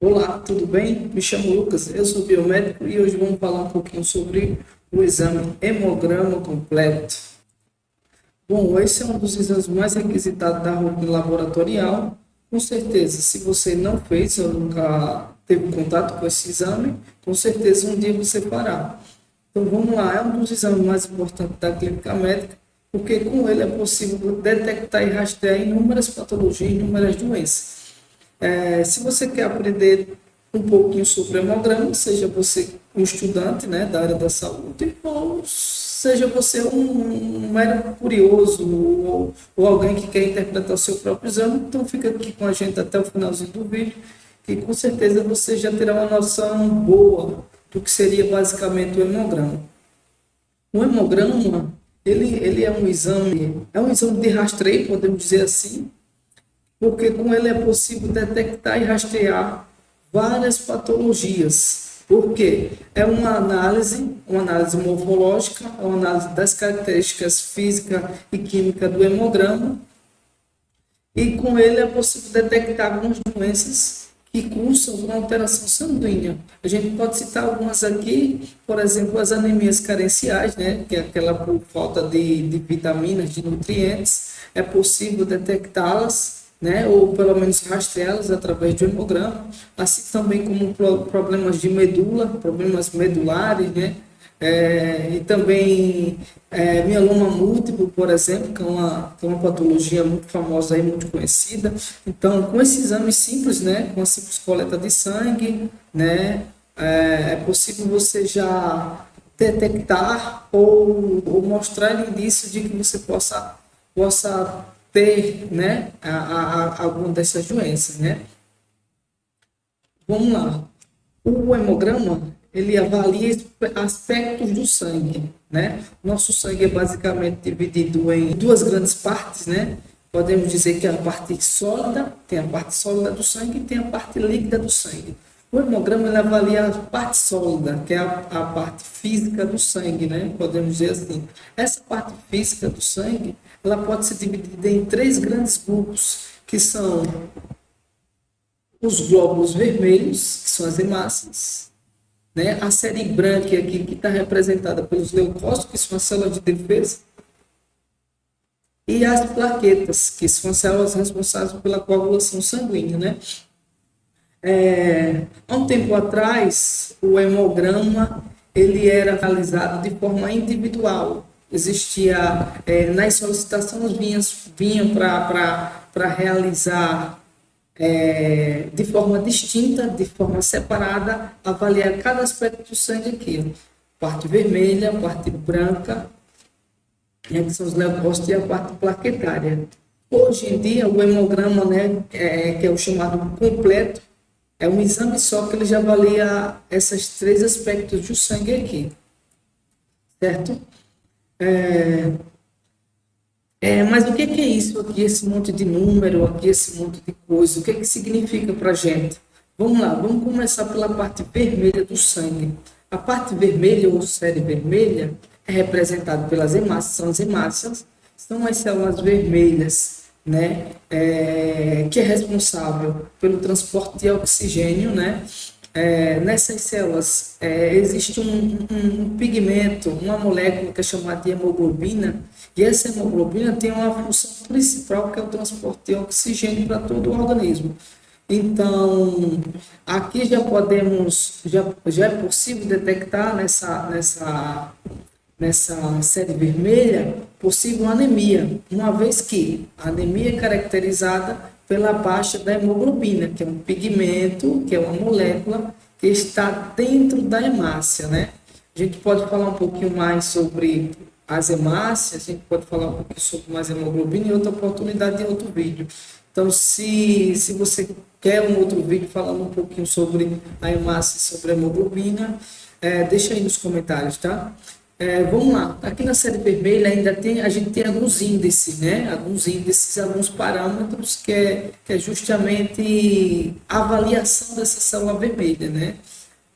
Olá, tudo bem? Me chamo Lucas, eu sou biomédico e hoje vamos falar um pouquinho sobre o exame hemograma completo. Bom, esse é um dos exames mais requisitados da rotina laboratorial. Com certeza, se você não fez ou nunca teve contato com esse exame, com certeza um dia você fará. Então vamos lá, é um dos exames mais importantes da clínica médica, porque com ele é possível detectar e rastrear inúmeras patologias, inúmeras doenças. Se você quer aprender um pouquinho sobre hemograma, seja você um estudante, né, da área da saúde, ou seja você um mero curioso ou alguém que quer interpretar o seu próprio exame, então fica aqui com a gente até o finalzinho do vídeo, que com certeza você já terá uma noção boa do que seria basicamente o hemograma. O hemograma, ele é um exame de rastreio, podemos dizer assim, porque com ele é possível detectar e rastrear várias patologias. Por quê? É uma análise morfológica, é uma análise das características física e química do hemograma, e com ele é possível detectar algumas doenças que cursam com alteração sanguínea. A gente pode citar algumas aqui, por exemplo, as anemias carenciais, né, que é aquela por falta de vitaminas, de nutrientes, é possível detectá-las, né, ou pelo menos rastreá-las através do hemograma, assim também como problemas de medula, problemas medulares, né, e também mieloma múltiplo, por exemplo, que é uma patologia muito famosa e muito conhecida. Então, com esse exame simples, né, com a simples coleta de sangue, né, é possível você já detectar ou mostrar indícios de que você possa ter, né, alguma dessas doenças, né? Vamos lá. O hemograma, ele avalia aspectos do sangue, né? Nosso sangue é basicamente dividido em duas grandes partes, né? Podemos dizer que a parte sólida, tem a parte sólida do sangue e tem a parte líquida do sangue. O hemograma ele avalia a parte sólida, que é a parte física do sangue, né? Podemos dizer assim. Essa parte física do sangue, ela pode ser dividida em três grandes grupos, que são os glóbulos vermelhos, que são as hemácias, né? A série branca aqui, que está representada pelos leucócitos, que são as células de defesa, e as plaquetas, que são as células responsáveis pela coagulação sanguínea, né? Há um tempo atrás, o hemograma ele era realizado de forma individual. Existia, nas solicitações vinham para realizar de forma distinta, de forma separada, avaliar cada aspecto do sangue aqui. Parte vermelha, parte branca, que são os leucócitos, e a parte plaquetária. Hoje em dia, o hemograma, né, que é o chamado completo, é um exame só que ele já avalia esses três aspectos do sangue aqui, certo? Mas o que é isso aqui, esse monte de número, aqui esse monte de coisa, o que é que significa para a gente? Vamos lá, vamos começar pela parte vermelha do sangue. A parte vermelha ou série vermelha é representada pelas hemácias, são as hemácias, são as células vermelhas, né, que é responsável pelo transporte de oxigênio, né? Nessas células existe um pigmento, uma molécula que é chamada de hemoglobina, e essa hemoglobina tem uma função principal que é o transporte de oxigênio para todo o organismo. Então, aqui já é possível detectar nessa série vermelha possível anemia, uma vez que a anemia é caracterizada pela baixa da hemoglobina, que é um pigmento, que é uma molécula que está dentro da hemácia, né? A gente pode falar um pouquinho mais sobre as hemácias, a gente pode falar um pouquinho sobre mais hemoglobina em outra oportunidade em outro vídeo. Então, se você quer um outro vídeo falando um pouquinho sobre a hemácia e sobre a hemoglobina, deixa aí nos comentários, tá? Vamos lá, aqui na série vermelha a gente tem alguns índices, né? Alguns parâmetros que é justamente a avaliação dessa célula vermelha, né?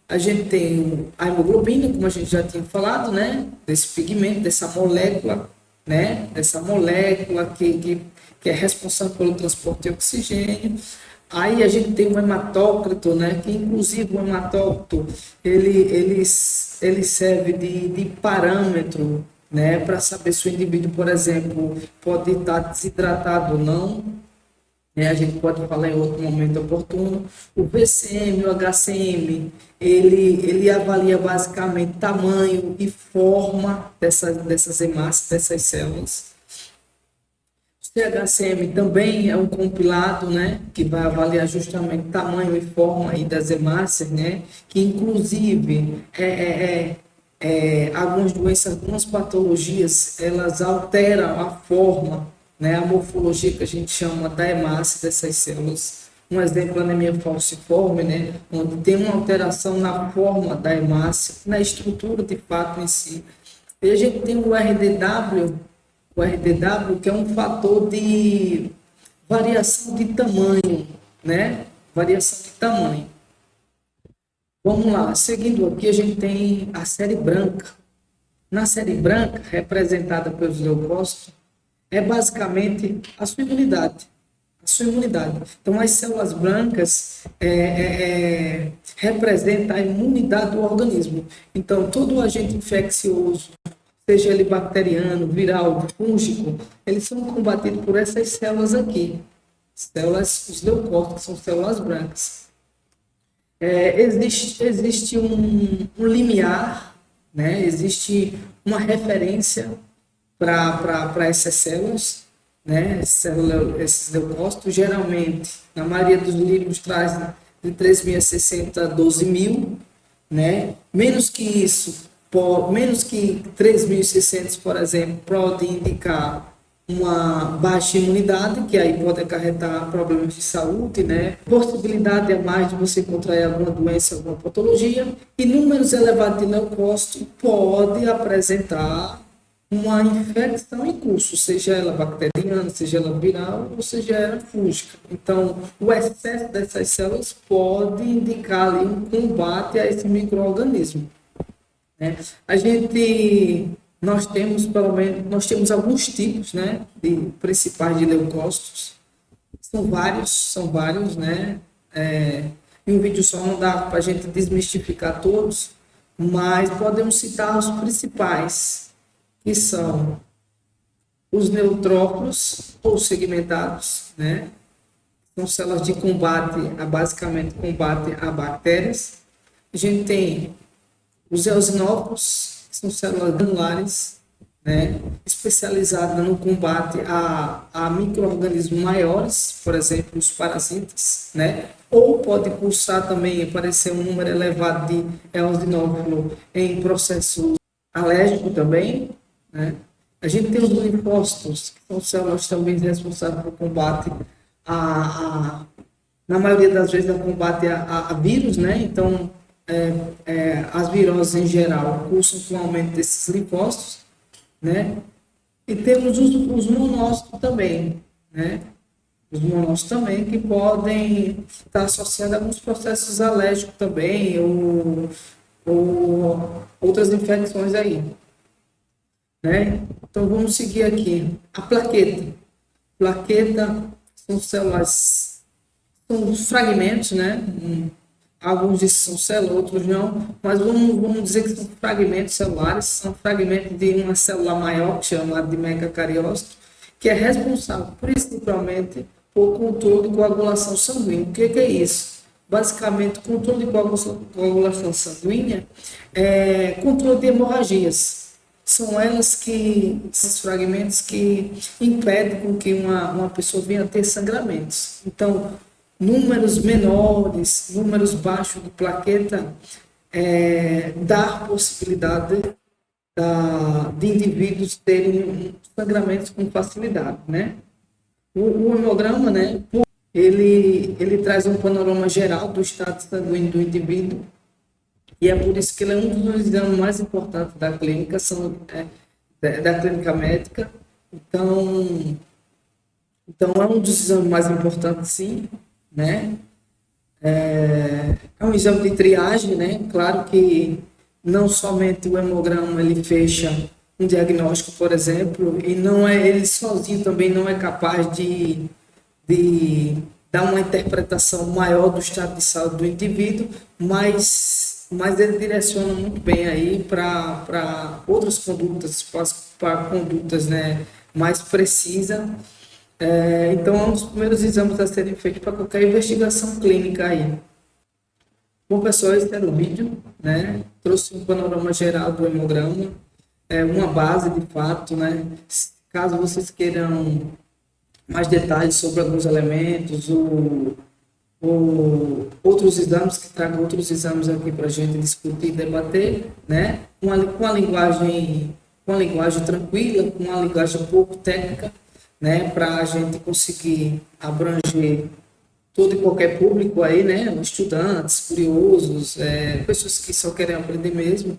A gente tem a hemoglobina, como a gente já tinha falado, né? Desse pigmento, dessa molécula, né? Essa molécula que é responsável pelo transporte de oxigênio. Aí a gente tem o hematócrito, né? Que inclusive o hematócrito ele serve de parâmetro, né? Para saber se o indivíduo, por exemplo, pode estar desidratado ou não, né? A gente pode falar em outro momento oportuno. O VCM, o HCM, ele avalia basicamente tamanho e forma dessas hemácias, dessas células. O CHCM também é um compilado, né, que vai avaliar justamente tamanho e forma aí das hemácias, né, que inclusive algumas doenças, algumas patologias, elas alteram a forma, né, a morfologia que a gente chama da hemácia dessas células. Um exemplo, a anemia falciforme, né, onde tem uma alteração na forma da hemácia, na estrutura de fato em si. E a gente tem o RDW, que é um fator de variação de tamanho, né? Variação de tamanho. Vamos lá, seguindo aqui, a gente tem a série branca. Na série branca, representada pelos leucócitos, é basicamente a sua imunidade. A sua imunidade. Então, as células brancas representam a imunidade do organismo. Então, todo agente infeccioso, seja ele bacteriano, viral, fúngico, eles são combatidos por essas células aqui. Células, os leucócitos, que são células brancas. Existe um limiar, né? Existe uma referência para essas células, né? Esses leucócitos, geralmente, na maioria dos livros, trazem de 3.060 a 12.000, né? Menos que 3.600, por exemplo, pode indicar uma baixa imunidade, que aí pode acarretar problemas de saúde, né? Possibilidade a mais de você contrair alguma doença, alguma patologia, e números elevados de leucócito pode apresentar uma infecção em curso, seja ela bacteriana, seja ela viral, ou seja ela fúngica. Então, o excesso dessas células pode indicar ali um combate a esse micro-organismo, né? Nós temos alguns tipos, né, principais de leucócitos. São vários, né? Em um vídeo só não dá para a gente desmistificar todos, mas podemos citar os principais, que são os neutrófilos ou segmentados, né? São células de combate, basicamente combate a bactérias. A gente tem os eosinófilos, que são células granulares, né, especializadas no combate a micro-organismos maiores, por exemplo, os parasitas, né? Ou pode cursar também, aparecer um número elevado de eosinófilo em processo alérgico também, né? A gente tem os linfócitos, que são células também responsáveis por combate na maioria das vezes, a combate a vírus, né? Então, as viroses em geral cursam com o aumento desses linfócitos, né? E temos os monócitos também, né? Os monócitos também, que podem estar associados a alguns processos alérgicos também, ou outras infecções aí, né? Então, vamos seguir aqui. A plaqueta. Plaqueta são células, são fragmentos, né? Alguns desses são células, outros não, mas vamos dizer que são fragmentos celulares, são fragmentos de uma célula maior, chamada de megacariócito, que é responsável principalmente por controle de coagulação sanguínea. O que é isso? Basicamente, controle de coagulação sanguínea é controle de hemorragias. São esses fragmentos que impedem com que uma pessoa venha a ter sangramentos. Então, números menores, números baixos de plaqueta, dá possibilidade de indivíduos terem sangramentos com facilidade, né? O hemograma, né, ele traz um panorama geral do estado sanguíneo do indivíduo, e é por isso que ele é um dos exames mais importantes da clínica, da clínica médica. Então é um dos exames mais importantes, sim, né? É um exame de triagem, né? Claro que não somente o hemograma ele fecha um diagnóstico, por exemplo, e não ele sozinho também não é capaz de dá uma interpretação maior do estado de saúde do indivíduo, mas ele direciona muito bem aí para outras condutas, para condutas, né, mais precisas. Então, é um dos primeiros exames a serem feitos para qualquer investigação clínica aí. Bom, pessoal, esse era o vídeo, né? Trouxe um panorama geral do hemograma, uma base de fato, né? Caso vocês queiram mais detalhes sobre alguns elementos ou outros exames, que tragam outros exames aqui para a gente discutir e debater, né? Com a linguagem tranquila, com uma linguagem pouco técnica, né? Para a gente conseguir abranger todo e qualquer público aí, né? Estudantes, curiosos, pessoas que só querem aprender mesmo.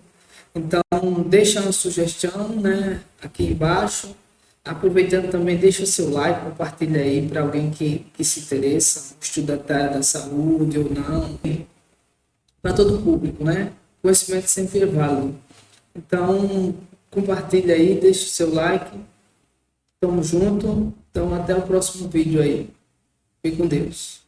Então, deixa uma sugestão, né? Aqui embaixo. Aproveitando também, deixa seu like, compartilha aí para alguém que se interessa, estuda da saúde ou não. Para todo o público, né? Conhecimento sempre é válido. Então, compartilha aí, deixa seu like. Tamo junto. Então, até o próximo vídeo aí. Fique com Deus.